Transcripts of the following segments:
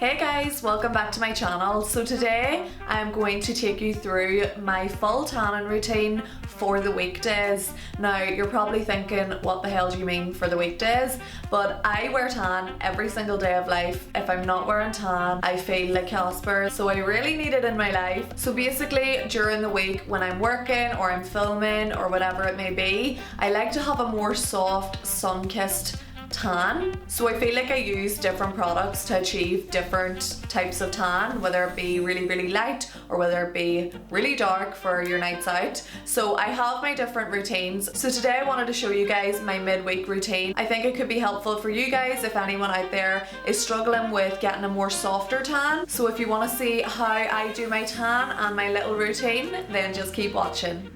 Hey guys, welcome back to my channel. So today I'm going to take you through my full tanning routine for the weekdays. Now you're probably thinking, what the hell do you mean for the weekdays? But I wear tan every single day of life. If I'm not wearing tan, I feel like Casper, so I really need it in my life. So basically during the week when I'm working or I'm filming or whatever it may be, I like to have a more soft, sun-kissed tan. So I feel like I use different products to achieve different types of tan, whether it be really light or whether it be really dark for your nights out. So I have my different routines. So today I wanted to show you guys my midweek routine. I think it could be helpful for you guys if anyone out there is struggling with getting a more softer tan. So if you want to see how I do my tan and my little routine, then just keep watching.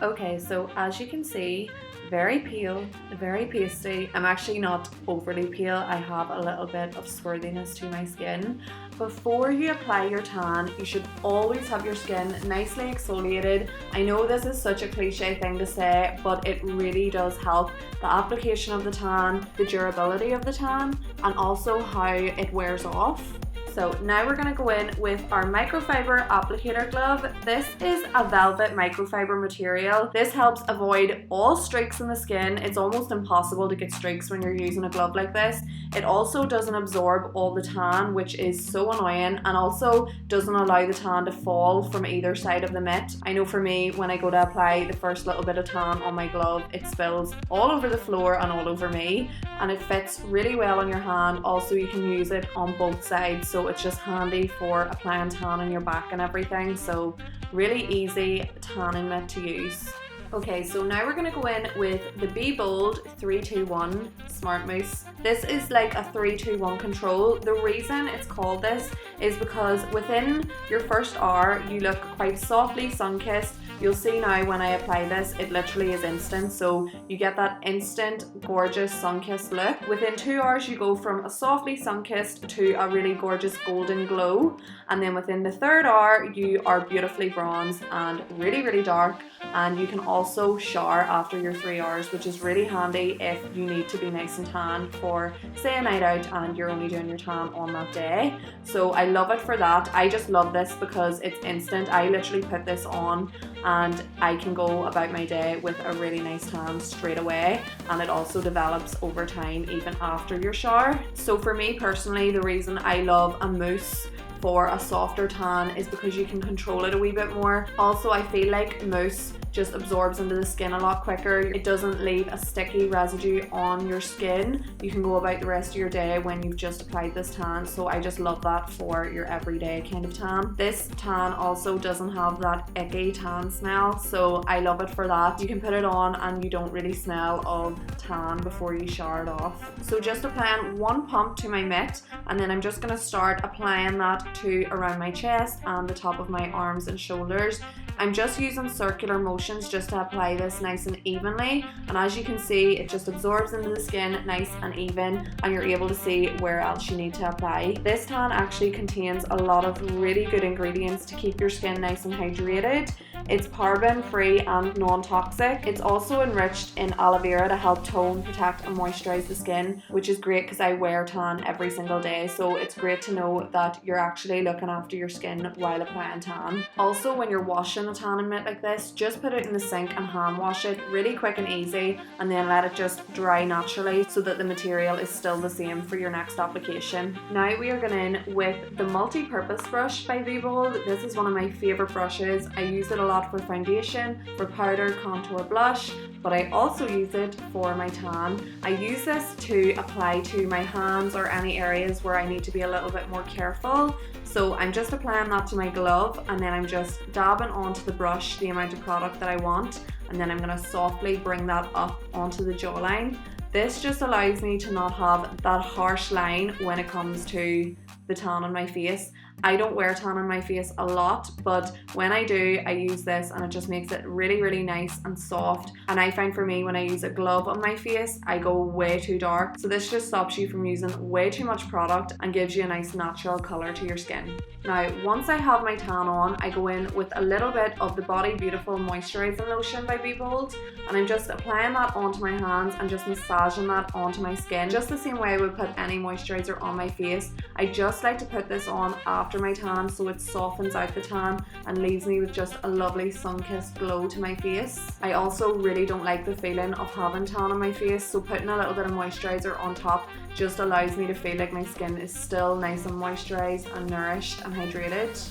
Okay, so as you can see, very pale, very pasty. I'm actually not overly pale. I have a little bit of swarthiness to my skin. Before you apply your tan, you should always have your skin nicely exfoliated. I know this is such a cliche thing to say, but it really does help the application of the tan, the durability of the tan, and also how it wears off. So now we're going to go in with our microfiber applicator glove. This is a velvet microfiber material. This helps avoid all streaks in the skin. It's almost impossible to get streaks when you're using a glove like this. It also doesn't absorb all the tan, which is so annoying, and also doesn't allow the tan to fall from either side of the mitt. I know for me, when I go to apply the first little bit of tan on my glove, it spills all over the floor and all over me, and it fits really well on your hand. Also, you can use it on both sides, so it's just handy for applying tan on your back and everything. So really easy tanning mitt to use. Okay, so now we're going to go in with the Be Bold 3-2-1 Smart Mousse. This is like a 3-2-1 control. The reason it's called this is because within your first hour, you look quite softly sun-kissed. You'll see now when I apply this, it literally is instant. So you get that instant, gorgeous sun-kissed look. Within 2 hours, you go from a softly sun-kissed to a really gorgeous golden glow. And then within the 3rd hour, you are beautifully bronzed and really dark. And you can also shower after your 3 hours, which is really handy if you need to be nice and tan for, say, a night out and you're only doing your tan on that day. So I love it for that. I just love this because it's instant. I literally put this on and I can go about my day with a really nice tan straight away, and it also develops over time even after your shower. So for me personally, the reason I love a mousse for a softer tan is because you can control it a wee bit more. Also, I feel like mousse just absorbs into the skin a lot quicker. It doesn't leave a sticky residue on your skin. You can go about the rest of your day when you've just applied this tan, so I just love that for your everyday kind of tan. This tan also doesn't have that icky tan smell, so I love it for that. You can put it on and you don't really smell of tan before you shower it off. So just applying 1 pump to my mitt, and then I'm just going to start applying that to around my chest and the top of my arms and shoulders. I'm just using circular motions just to apply this nice and evenly, and as you can see, it just absorbs into the skin nice and even, and you're able to see where else you need to apply. This tan actually contains a lot of really good ingredients to keep your skin nice and hydrated. It's paraben free and non-toxic. It's also enriched in aloe vera to help tone, protect and moisturize the skin, which is great because I wear tan every single day, so it's great to know that you're actually looking after your skin while applying tan. Also, when you're washing a tanning mitt like this, just put it in the sink and hand wash it really quick and easy, and then let it just dry naturally so that the material is still the same for your next application. Now we are going in with the multi-purpose brush by Be Bold. This is one of my favorite brushes. I use it a lot for foundation, for powder, contour, blush, but I also use it for my tan. I use this to apply to my hands or any areas where I need to be a little bit more careful. So I'm just applying that to my glove, and then I'm just dabbing onto the brush the amount of product that I want, and then I'm going to softly bring that up onto the jawline. This just allows me to not have that harsh line when it comes to the tan on my face, I don't wear tan on my face a lot, but when I do, I use this and it just makes it really nice and soft. And I find for me, when I use a glove on my face, I go way too dark. So this just stops you from using way too much product and gives you a nice natural color to your skin. Now, once I have my tan on, I go in with a little bit of the Body Beautiful Moisturizing Lotion by Be Bold, and I'm just applying that onto my hands and just massaging that onto my skin, just the same way I would put any moisturizer on my face. I just like to put this on after my tan so it softens out the tan and leaves me with just a lovely sun-kissed glow to my face. I also really don't like the feeling of having tan on my face, so putting a little bit of moisturizer on top just allows me to feel like my skin is still nice and moisturized and nourished and hydrated.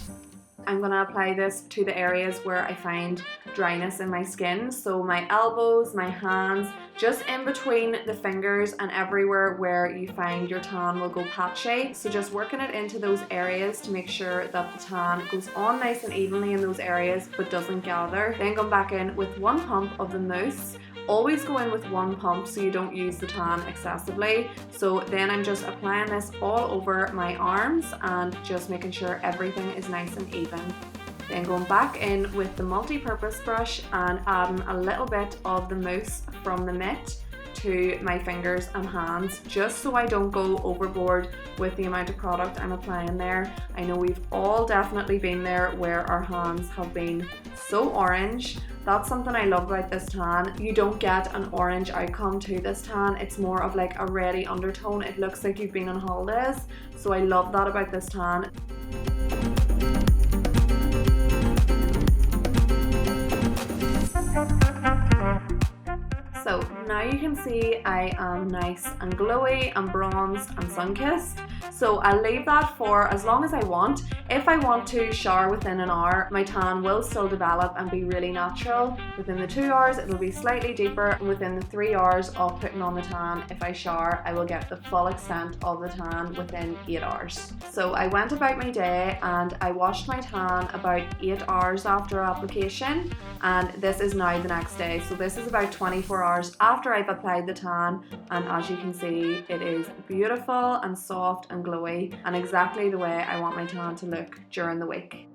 I'm going to apply this to the areas where I find dryness in my skin, so my elbows, my hands, just in between the fingers and everywhere where you find your tan will go patchy. So just working it into those areas to make sure that the tan goes on nice and evenly in those areas but doesn't gather. Then go back in with one pump of the mousse. Always go in with one pump so you don't use the tan excessively. So then I'm just applying this all over my arms and just making sure everything is nice and even. Then going back in with the multi-purpose brush and adding a little bit of the mousse from the mitt to my fingers and hands, just so I don't go overboard with the amount of product I'm applying there. I know we've all definitely been there where our hands have been so orange. That's something I love about this tan. You don't get an orange outcome to this tan. It's more of like a reddy undertone. It looks like you've been on holidays. So I love that about this tan. So now you can see I am nice and glowy and bronzed and sun-kissed. So I'll leave that for as long as I want. If I want to shower within an hour, my tan will still develop and be really natural. Within the 2 hours, it will be slightly deeper. And within the 3 hours of putting on the tan, if I shower, I will get the full extent of the tan within 8 hours. So I went about my day and I washed my tan about 8 hours after application. And this is now the next day. So this is about 24 hours after I've applied the tan. And as you can see, it is beautiful and soft and glowy and exactly the way I want my tan to look during the week.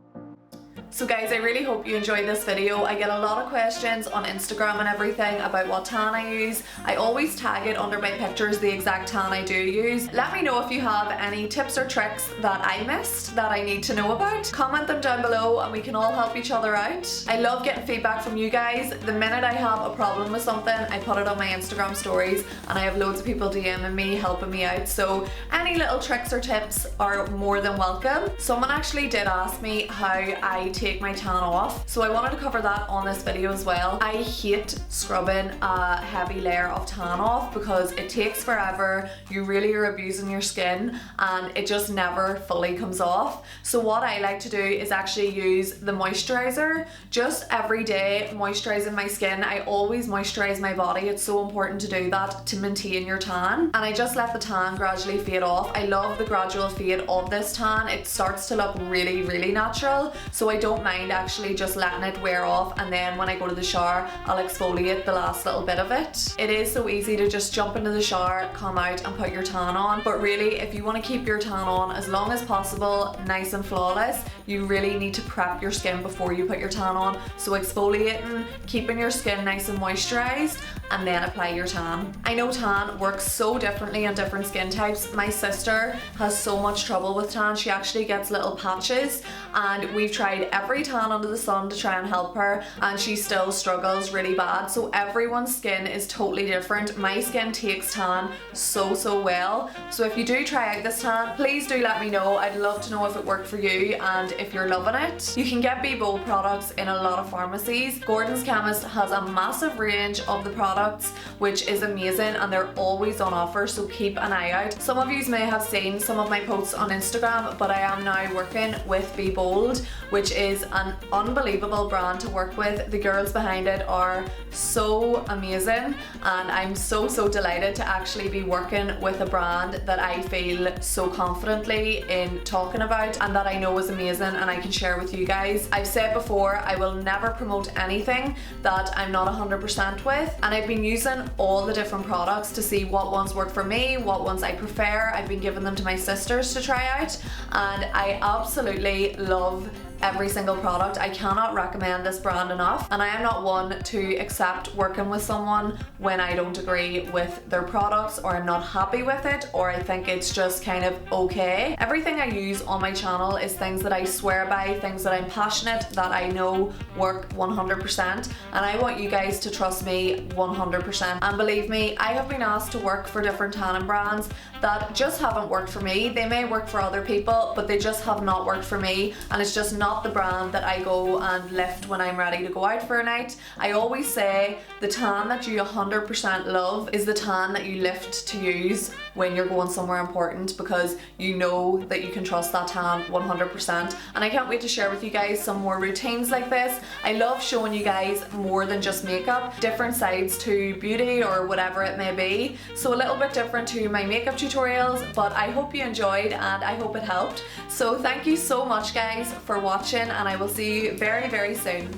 So guys, I really hope you enjoyed this video. I get a lot of questions on Instagram and everything about what tan I use. I always tag it under my pictures, the exact tan I do use. Let me know if you have any tips or tricks that I missed that I need to know about. Comment them down below and we can all help each other out. I love getting feedback from you guys. The minute I have a problem with something, I put it on my Instagram stories and I have loads of people DMing me, helping me out. So any little tricks or tips are more than welcome. Someone actually did ask me how I take my tan off, so I wanted to cover that on this video as well. I hate scrubbing a heavy layer of tan off because it takes forever, you really are abusing your skin and it just never fully comes off. So what I like to do is actually use the moisturizer just every day, moisturizing my skin. I always moisturize my body. It's so important to do that to maintain your tan, and I just let the tan gradually fade off. I love the gradual fade of this tan. It starts to look really natural, so I don't mind actually just letting it wear off, and then when I go to the shower I'll exfoliate the last little bit of it. It is so easy to just jump into the shower, come out and put your tan on, but really if you want to keep your tan on as long as possible, nice and flawless, you really need to prep your skin before you put your tan on. So exfoliating, keeping your skin nice and moisturized, and then apply your tan. I know tan works so differently on different skin types. My sister has so much trouble with tan. She actually gets little patches and we've tried every tan under the sun to try and help her and she still struggles really bad. So everyone's skin is totally different. My skin takes tan so well. So if you do try out this tan, please do let me know. I'd love to know if it worked for you and if you're loving it. You can get Be Bold products in a lot of pharmacies. Gordon's Chemist has a massive range of the products, which is amazing, and they're always on offer, so keep an eye out. Some of you may have seen some of my posts on Instagram, but I am now working with Be Bold, which is an unbelievable brand to work with. The girls behind it are so amazing and I'm so delighted to actually be working with a brand that I feel so confidently in talking about and that I know is amazing using and I can share with you guys. I've said before, I will never promote anything that I'm not 100% with, and I've been using all the different products to see what ones work for me, what ones I prefer. I've been giving them to my sisters to try out, and I absolutely love every single product. I cannot recommend this brand enough, and I am not one to accept working with someone when I don't agree with their products, or I'm not happy with it, or I think it's just kind of okay. Everything I use on my channel is things that I swear by, things that I'm passionate, that I know work 100%, and I want you guys to trust me 100%. And believe me, I have been asked to work for different tanning brands that just haven't worked for me. They may work for other people, but they just have not worked for me, and it's just not the brand that I go and lift when I'm ready to go out for a night. I always say the tan that you 100% love is the tan that you lift to use when you're going somewhere important, because you know that you can trust that tan 100%. And I can't wait to share with you guys some more routines like this. I love showing you guys more than just makeup, different sides to beauty or whatever it may be. So a little bit different to my makeup tutorials, but I hope you enjoyed and I hope it helped. So thank you so much guys for watching, and I will see you very, very soon.